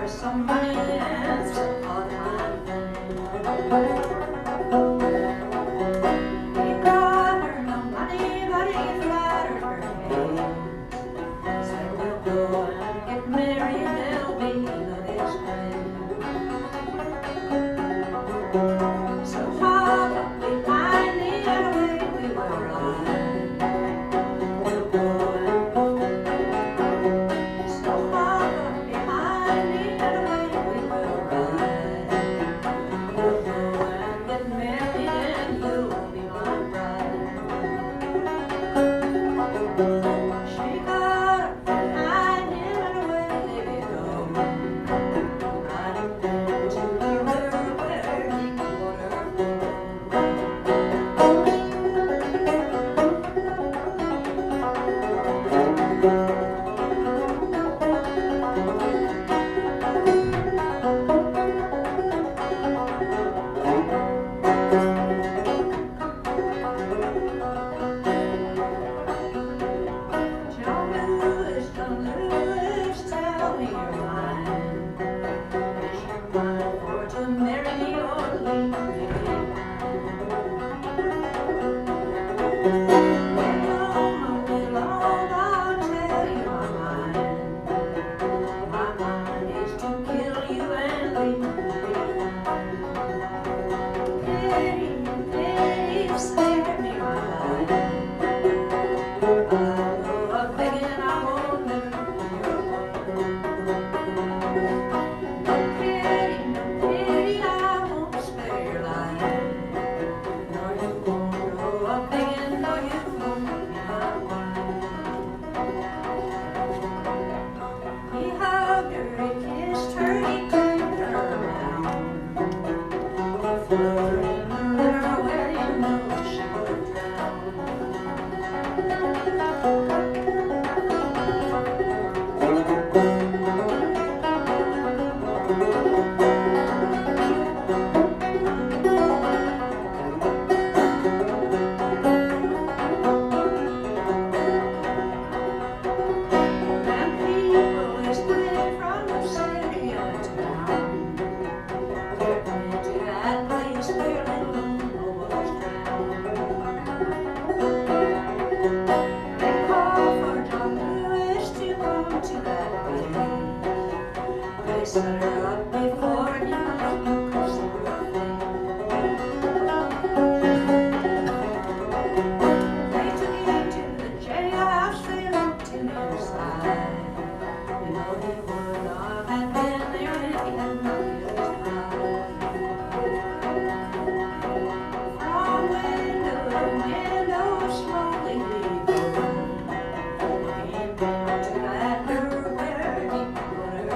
There's some money and some hard He brought her no money, but he flattered her gaze. Said we'll go and get married, there'll be no disgrace. So hard up behind me and away we will ride. We'll go and so hard up behind me and away we will ride. We'll go and get married and you'll be my bride. She got up behind him and away they go, riding down to the river where deep water John Lewis, tell me your mind. Is your mind for to marry me or leave me behind? Well, I'll tell you my mind. My mind is to kill you and leave me behind. Pity, you spared me my life. I'm begging, I won't never be your wife. No pity, I won't spare your life. No, you won't go up begging, no, you won't be my wife. He hugged her, he kissed her, he turned her around. He threw her in the river where he knew she would drown. And people is split from the city and town. Took me to that place where little Noah was drowned. They called for John Lewis to come to that place. They set her up before him, you could see her face. They took him to the jailhouse, they locked him inside. You know he would not have been there if he had not killed his bride. From window to window, slowly we go, looking down to that river where deep water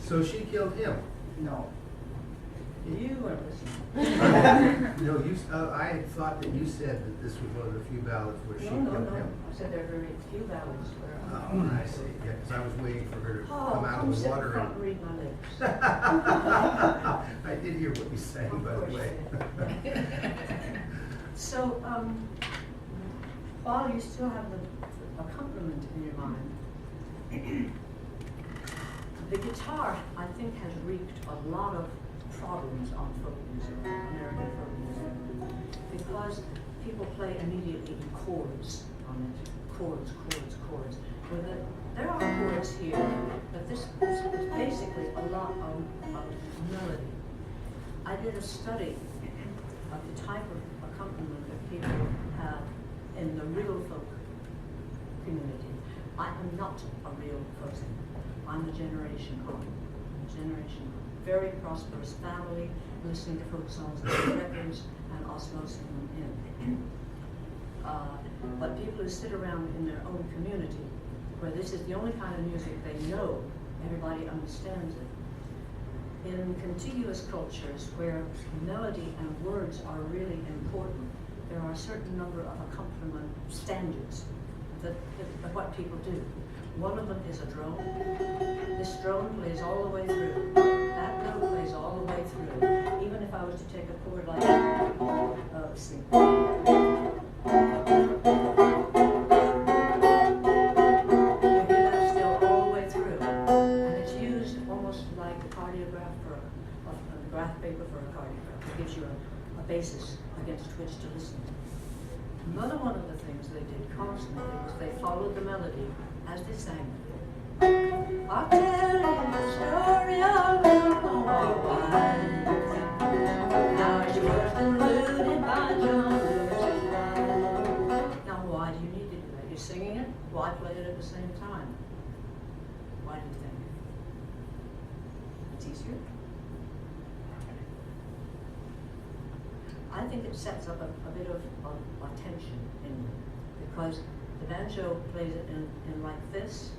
So she killed him? No. You were listening. No, I had thought that you said that this was one of the few ballads where she killed him. I said there are very few ballads where Oh, I see. Yeah, because I was waiting for her to Oh, come out come of the sit water. front and read my lips. I did hear what you sang, by the way. So, while you still have the accompaniment in your mind, the guitar, I think, has wreaked a lot of problems on folk music, American folk music, because people play immediately in chords on it. Chords. There are chords here, but this is basically a lot of melody. I did a study of the type of accompaniment that people have in the real folk community. I am not a real folk singer. I'm a generation on. Very prosperous family, listening to folk songs on records and osmosing them in. But people who sit around in their own community, where this is the only kind of music they know, everybody understands it. In contiguous cultures where melody and words are really important, there are a certain number of accompaniment standards that what people do. One of them is a drone. This drone plays all the way through. That note plays all the way through. Even if I was to take a chord like, let's see. Graph paper for a cardiograph. It gives you a basis against which to listen. Another one of the things they did constantly was they followed the melody as they sang. I'll tell you the story of a wife. Now she was deluded by John Lewis's wife. Now why do you need to do that? You're singing it, why play it at the same time? Why do you think? It's easier? I think it sets up a bit of tension in it, because the banjo plays it in like this,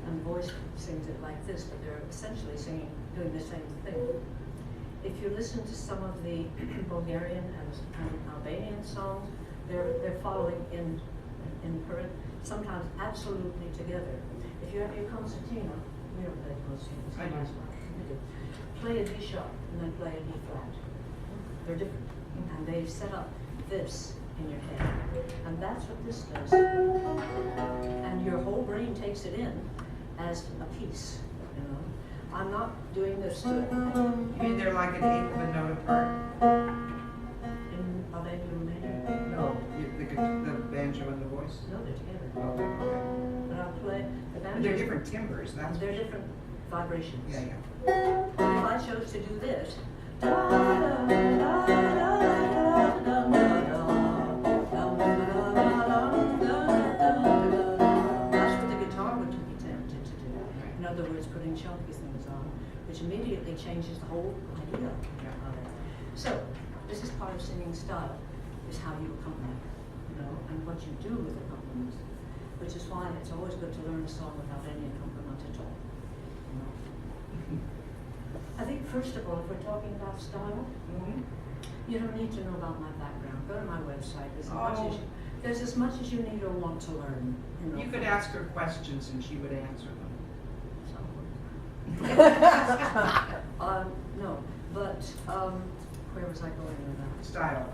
and voice sings it like this, but they're essentially doing the same thing. If you listen to some of the Bulgarian and Albanian songs, they're following in sometimes absolutely together. If you have your concertina, we don't play concertina, play a D sharp and then play a D flat. They're different. And they've set up this in your head. And that's what this does. And your whole brain takes it in as a piece, you know. I'm not doing this to You mean they're like an eighth of a note apart? in Albania, Romania. No. The banjo and the voice? No, they're together. Okay, okay. But I'll play the But banjo. they're different timbres, that's. They're different vibrations. Yeah, yeah. If I chose to do this, that's what the guitar would be tempted to do. In other words, putting chunky things on, which immediately changes the whole idea of it. So, this is part of singing style, is how you accompany, you know, and what you do with accompaniment, which is why it's always good to learn a song without any accompaniment at all. You know? I think first of all, if we're talking about style, you don't need to know about my background. Go to my website. There's as much as you need or want to learn. You know. You could ask her questions and she would answer them. No, but where was I going with that? Style.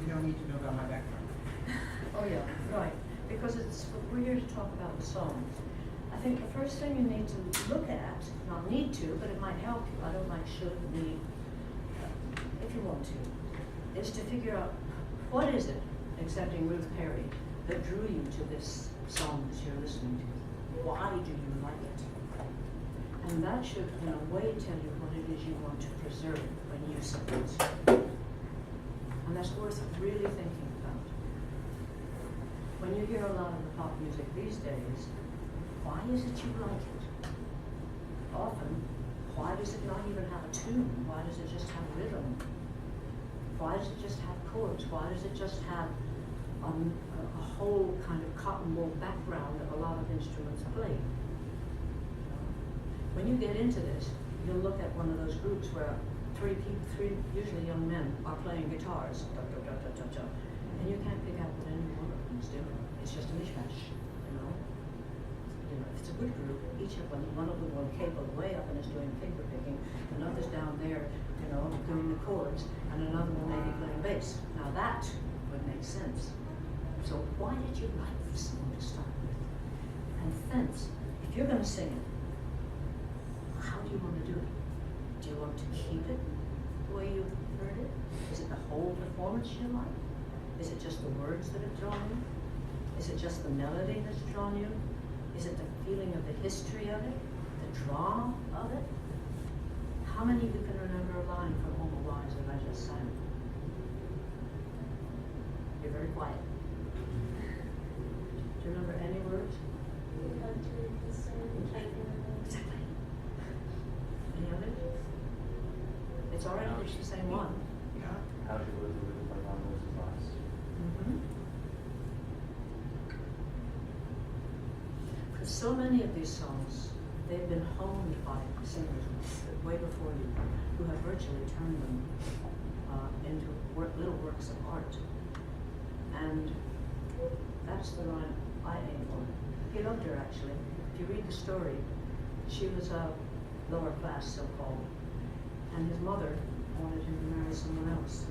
You don't need to know about my background. Oh yeah, right. Because we're here to talk about the songs. I think the first thing you need to look at, not need to, but it might help you, I don't like should, need, if you want to, is to figure out what is it, excepting Ruth Perry, that drew you to this song that you're listening to. Why do you like it? And that should, in a way, tell you what it is you want to preserve when you sing it. And that's worth really thinking about. When you hear a lot of the pop music these days, why is it you like it? Often, why does it not even have a tune? Why does it just have rhythm? Why does it just have chords? Why does it just have a whole kind of cotton wool background that a lot of instruments play? When you get into this, you'll look at one of those groups where three usually young men, are playing guitars, and you can't pick out what any one of them is doing. It's just a mishmash, you know. You know, if it's a good group, each of them, one of them will cable way up and is doing finger picking, another's down there, you know, doing the chords, and another one may be playing bass. Now that would make sense. So why did you like this song to start with? And thence, if you're going to sing it, how do you want to do it? Do you want to keep it the way you heard it? Is it the whole performance you like? Is it just the words that have drawn you? Is it just the melody that's drawn you? Is it the feeling of the history of it? The drama of it? How many of you can remember a line from Homer Wise that I just sang? You're very quiet. Do you remember any words? Exactly. Any of it? It's already reached the same one. Yeah. How do you live with like on those advice? Because so many of these songs, they've been honed by singers way before you, who have virtually turned them into little works of art. And that's the line I aim for. He loved her, actually. If you read the story, she was a lower class, so-called, and his mother wanted him to marry someone else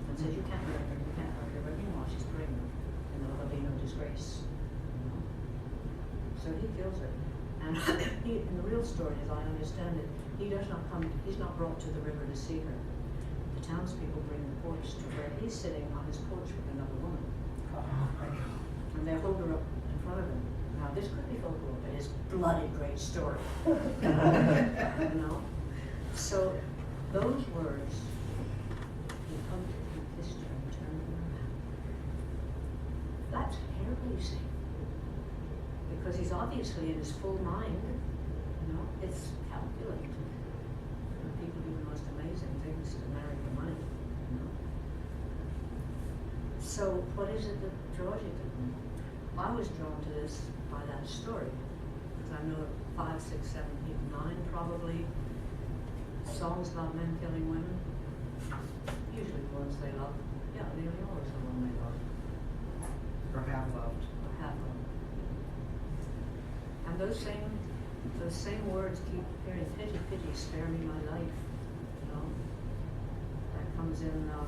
and said, you can't marry her, you can't marry her, but meanwhile she's pregnant, and there'll be no disgrace. You know? So he kills her. And he, in the real story, as I understand it, he's not brought to the river to see her. The townspeople bring reports to where he's sitting on his porch with another woman. And they hold her up in front of him. Now, this could be folklore, but it's bloody great story. You know? So, those words, he hugged her, he kissed her, and turned her around. That's hair-raising. Because he's obviously in his full mind, you know? It's calculated. And people do the most amazing things to marry for money, you know? So, what is it that draws you to them? I was drawn to this by that story, because I know 5, 6, 7, 8, 9 probably songs about men killing women, usually the ones they love. Yeah, nearly always the one they love. Or have loved. Or have loved. And those same words keep appearing, pity, pity, spare me my life, you know. That comes in the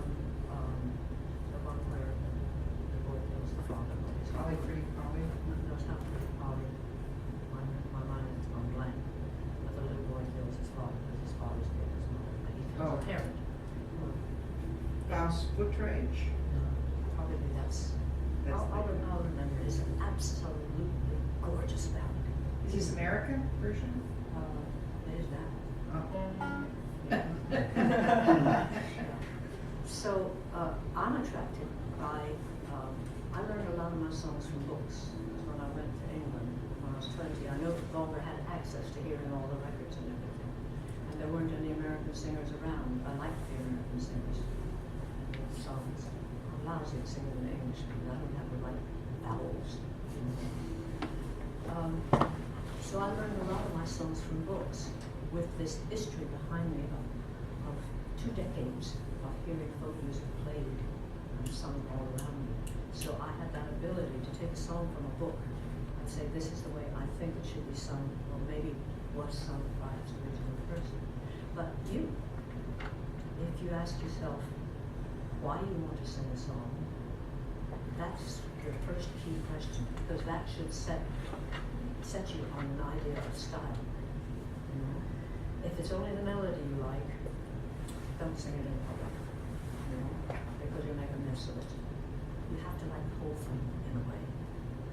one where the boy kills the father. Polly, pretty Polly. No, it's not pretty Polly. My mind is on blank. But the little boy kills his father because his father's killed his mother. But he kills a parent. Faust Buttrage. Probably that's I'll remember. It's absolutely gorgeous ballad. Is this American version? It is that. Oh. So I'm attracted by, I learned a lot of my songs from books. When I went to England when I was 20, I no longer had access to hearing all the records and everything. And there weren't any American singers around. I liked the American singers and the songs. I'm lousy at singing in English because I don't have the right vowels. So I learned a lot of my songs from books with this history behind me of 2 decades of hearing folk music played and sung all around me. So I had that ability to take a song from a book and say, this is the way I think it should be sung, or maybe was sung by its original person. But you, if you ask yourself why you want to sing a song, that's your first key question, because that should set you on an idea of style. You know? If it's only the melody you like, don't sing it in public, you know, because you'll make a mess of it. You have to like the whole thing in a way,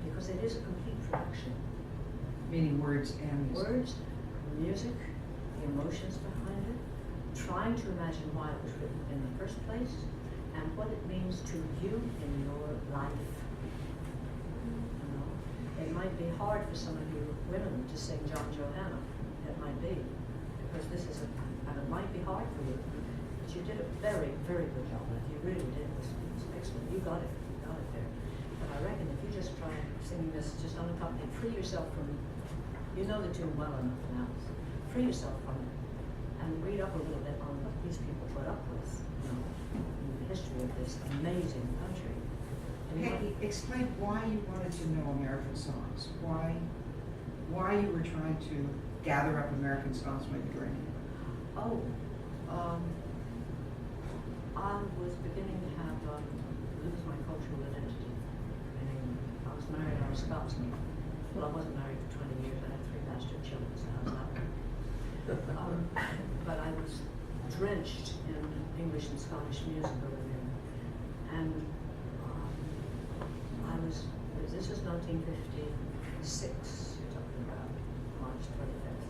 because it is a complete production. Meaning words and music. Words, music, the emotions behind it, trying to imagine why it was written in the first place, and what it means to you in your life. You know, it might be hard for some of you women to sing John Johanna. It might be, because this is and it might be hard for you. But you did a very, very good job. You really did. It was excellent. You got it. You got it there. But I reckon if you just try singing this just unaccompanied, free yourself from, you know the tune well enough now. Free yourself from it, and read up a little bit on what these people put up with, you know, in the history of this amazing country. And you Peggy, explain why you wanted to know American songs. Why you were trying to gather up American songs when you were in England. Oh, I was beginning to have lose my cultural identity in England. I was married, I was Scotsman. Well, I wasn't married for 20 years. I had 3 bastard children, so how's that? But I was drenched in English and Scottish music over there, and this was 1956. You're talking about March 25th.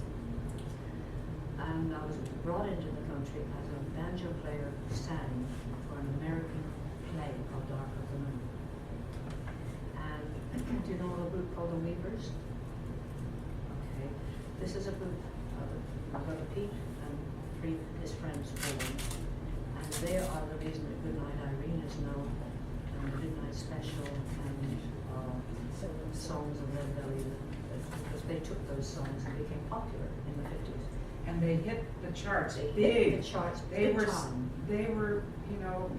And I was brought into the country as a banjo player who sang for an American play called Dark of the Moon. And do you know a group called the Weavers? Okay. This is a group of Brother Pete and 3 of his friends formed. And they are the reason that Goodnight Irene is known, and the Midnight Special, and songs of Red Belly, because they took those songs and became popular in the 50s. And they hit the charts They big. hit the charts They big were, time. they were, you know,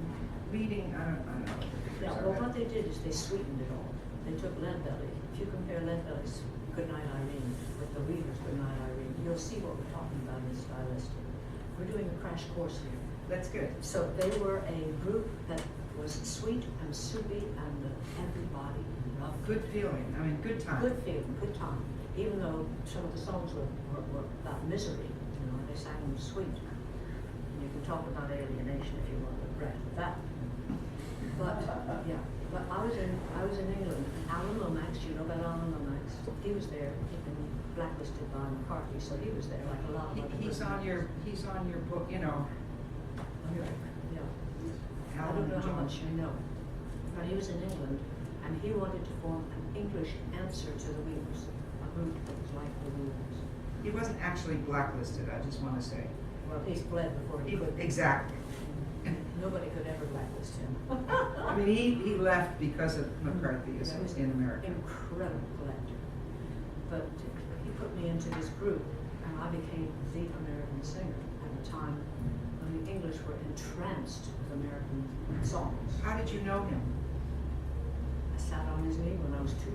leading, I don't know what the Yeah, figures well, are. what they did is they sweetened it all. They took Lead Belly. If you compare Lead Belly's Goodnight Irene with the Weavers' Goodnight Irene, you'll see what we're talking about in stylistic. We're doing a crash course here. That's good. So they were a group that was sweet and soupy and everybody loved it. Good feeling, I mean, good time. Good feeling, good time. Even though some of the songs were about misery, you know, they sang them sweet. And you can talk about alienation if you want to regret that. But yeah, but I was in England. And Alan Lomax, you know about Alan Lomax? He was there. He'd been blacklisted by McCarthy, so he was there, like a lot of other He's on your book, you know. Yeah. I Alan don't know how Jones. much you know, but he was in England, and he wanted to form an English answer to the Weavers, a group that was like the Weavers. He wasn't actually blacklisted, I just want to say. Well, he's bled before he could. Exactly. Nobody could ever blacklist him. I mean, he left because of McCarthyism in America. Incredible collector. But he put me into this group, and I became the American singer at a time when the English were entranced with American songs. How did you know him? I sat on his knee when I was 2.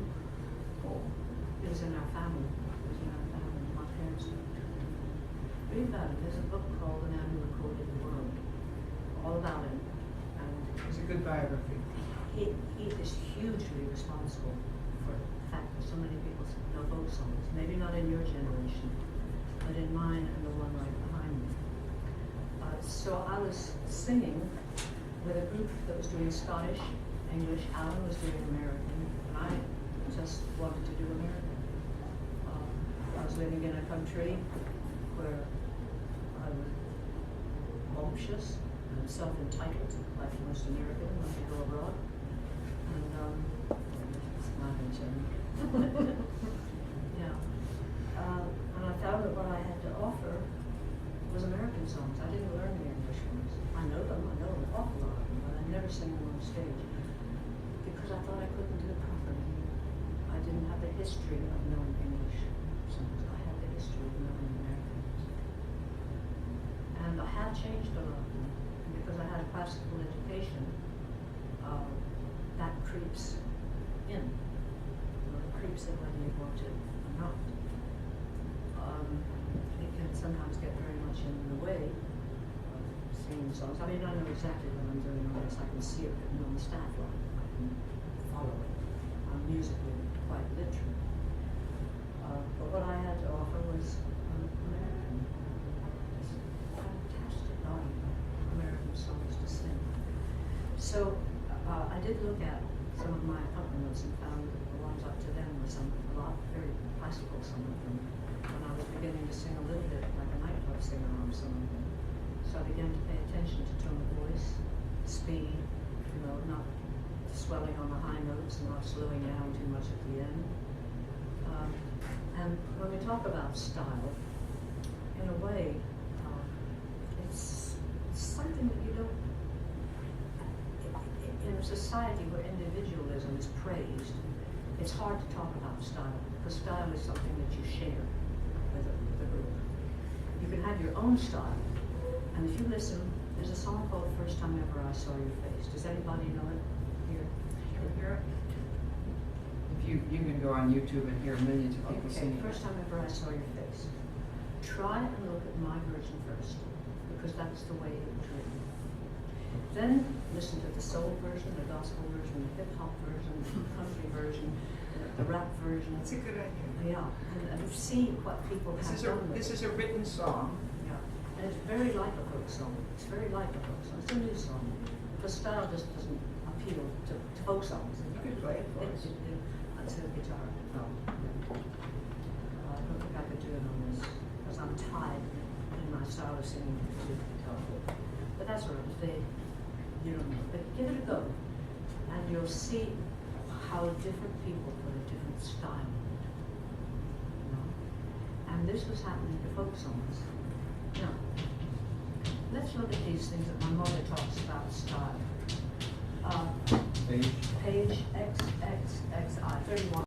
It was in our family. It was in our family. My parents lived. Read about it. There's a book called The Man Who Recorded the World. All about him. And It's a good biography. he is hugely responsible for the fact that so many people know folk songs. Maybe not in your generation, but in mine and the one right behind me. So I was singing with a group that was doing Scottish, English. Alan was doing American, and I just wanted to do American. I was living in a country where I was bumptious and self-entitled, like most American when they go abroad. And it's not going to change. Yeah. And I found that what I had to offer was American songs. I didn't learn the English ones. I know them, I know an awful lot of them, but I never sang them on stage because I thought I couldn't do it properly. I didn't have the history of knowing English songs. I had the history of knowing American. And I had changed a lot. And because I had a classical education, that creeps in. You know, it creeps in whether you want it or not. It can sometimes get very much in the way of singing songs. I mean, I know exactly what I'm doing on this. I can see it written on the staff line. I can follow it. I'm musically quite literate. But what I had to offer was American. This fantastic volume of American songs to sing. So I did look at some of my accompaniments and found that the ones up to then were a lot very classical, some of them. And I was beginning to sing a little bit like a nightclub singer on some of them. So I began to pay attention to tone of voice, speed, you know, not swelling on the high notes and not slowing down too much at the end. And when we talk about style, in a way, it's something that you don't, in a society where individualism is praised, it's hard to talk about style, because style is something that you share with a group. You can have your own style, and if you listen, there's a song called First Time Ever I Saw Your Face. Does anybody know it here? Hear it? If you can go on YouTube and hear millions of people Okay, singing. First Time Ever I Saw Your Face. Try and look at my version first, because that's the way it was written. Then listen to the soul version, the gospel version, the hip hop version, the country version, the rap version. That's a good idea. Yeah, and see what people have done with This it. is a written song. Yeah, and it's very like a folk song. It's very like a folk song. It's a new song. The style just doesn't appeal to folk songs. You could play it for us. That's a guitar. No. I don't think I could do it on this because I'm tied in my style of singing to the guitar. But that's all right. You don't know. But give it a go, and you'll see how different people put a different style. You know? And this was happening to folk songs. Now, let's look at these things that my mother talks about style. Page XXXI 31.